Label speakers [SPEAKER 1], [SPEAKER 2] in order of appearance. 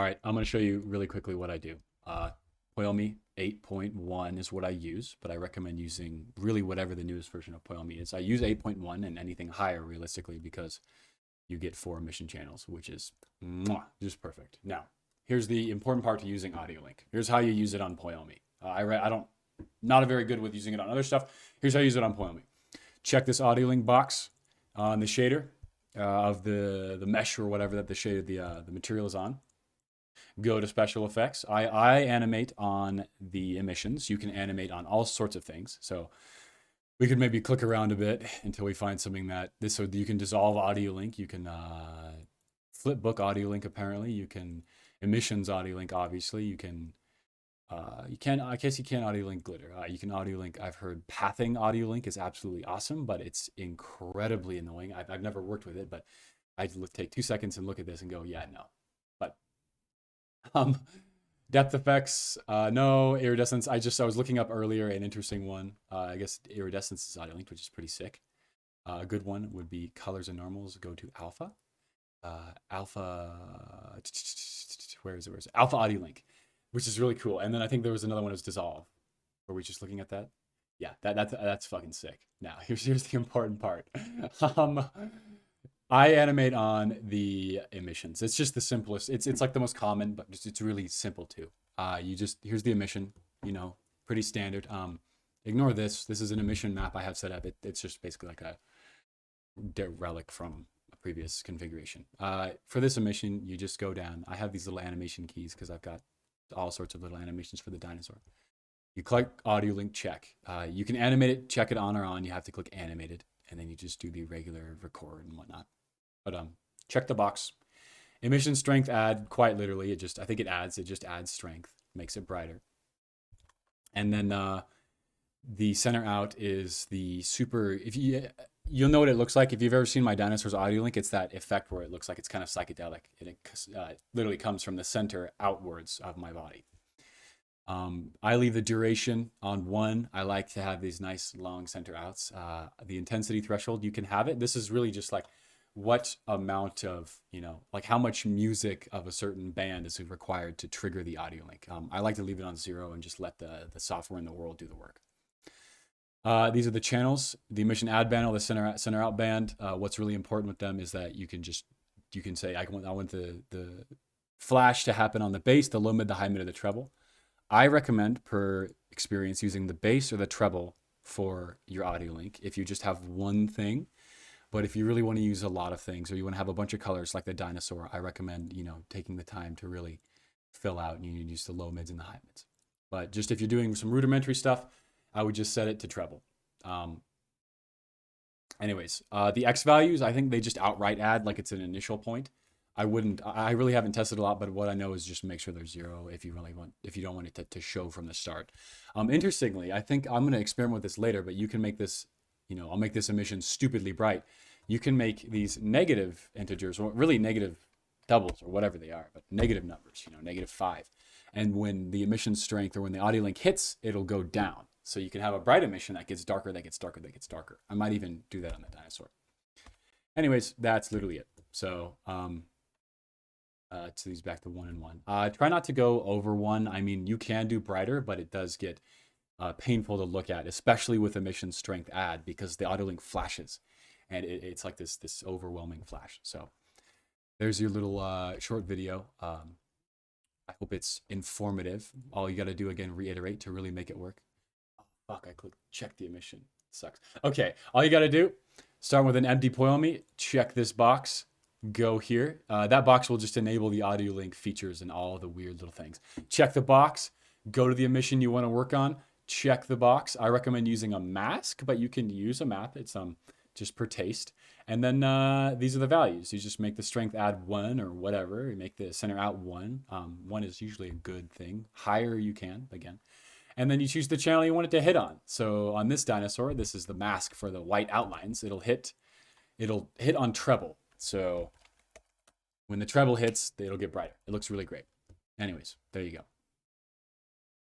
[SPEAKER 1] All right, I'm going to show you really quickly what I do. Poiome 8.1 is what I use, but I recommend using really whatever the newest version of Poiome is. I use 8.1 and anything higher realistically because you get 4 emission channels, which is just perfect. Now, here's the important part to using Audio Link. Here's how you use it on Poiome. I don't, not a very good with using it on other stuff. Here's how you use it on Poiome. Check this Audio Link box on the shader of the mesh or whatever that the shade the material is on. Go to special effects. I animate on the emissions. You can animate on all sorts of things. So we could maybe click around a bit until we find something that this, so you can dissolve Audio Link. You can flip book Audio Link. Apparently you can emissions Audio Link. Obviously you can, I guess you can Audio Link glitter. You can Audio Link. I've heard pathing Audio Link is absolutely awesome, but it's incredibly annoying. I've never worked with it, but I take 2 seconds and look at this and go, yeah, no. But um, depth effects, no. Iridescence, I was looking up earlier an interesting one. I guess iridescence is audio linked, which is pretty sick. A good one would be colors and normals. Go to alpha. Alpha, where is it? Alpha audio link, which is really cool. And then I think there was another one that was dissolve. Were we just looking at that? Yeah, that's fucking sick. Now here's the important part. I animate on the emissions. It's just the simplest. It's like the most common, but it's really simple too. Here's the emission, pretty standard. Ignore this. This is an emission map I have set up. It's just basically like a relic from a previous configuration. For this emission, you just go down. I have these little animation keys because I've got all sorts of little animations for the dinosaur. You click audio link check. You can animate it, check it on or on. You have to click animated, and then you just do the regular record and whatnot. But check the box. Emission strength add, quite literally, it just adds strength, makes it brighter. And then the center out is the super, you'll know what it looks like. If you've ever seen my Dinosaurs Audio Link, it's that effect where it looks like it's kind of psychedelic. And it literally comes from the center outwards of my body. I leave the duration on 1. I like to have these nice long center outs. The intensity threshold, you can have it. This is really just like what amount of, like how much music of a certain band is required to trigger the audio link. I like to leave it on 0 and just let the software in the world do the work. These are the channels, the emission add band or the center out band. What's really important with them is that you can say, I want the flash to happen on the bass, the low mid, the high mid, or the treble. I recommend, per experience, using the bass or the treble for your audio link if you just have one thing. But if you really want to use a lot of things, or you want to have a bunch of colors like the dinosaur, I recommend, taking the time to really fill out, and you need to use the low mids and the high mids. But just if you're doing some rudimentary stuff, I would just set it to treble. Anyways, the X values, I think they just outright add like it's an initial point. I really haven't tested a lot, but what I know is just make sure there's 0 if you don't want it to show from the start. Interestingly, I think I'm going to experiment with this later, but you can make this, I'll make this emission stupidly bright. You can make these negative integers, or really negative doubles or whatever they are, but negative numbers, -5. And when the emission strength or when the audio link hits, it'll go down. So you can have a bright emission that gets darker, that gets darker, that gets darker. I might even do that on the dinosaur. Anyways, that's literally it. So to these back to 1 and 1. Try not to go over 1. I mean, you can do brighter, but it does get painful to look at, especially with emission strength add, because the audio link flashes and it's like this overwhelming flash. So there's your little short video. I hope it's informative. All you got to do, again, reiterate to really make it work. Oh, fuck, I clicked check the emission. Sucks. Okay, all you got to do, start with an empty Poiome, check this box, go here. That box will just enable the audio link features and all the weird little things. Check the box, go to the emission you want to work on, check the box. I recommend using a mask, but you can use a map. It's just per taste. And then these are the values. You just make the strength add 1 or whatever. You make the center out 1. 1 is usually a good thing. Higher you can, again. And then you choose the channel you want it to hit on. So on this dinosaur, this is the mask for the white outlines. It'll hit on treble. So when the treble hits, it'll get brighter. It looks really great. Anyways, there you go.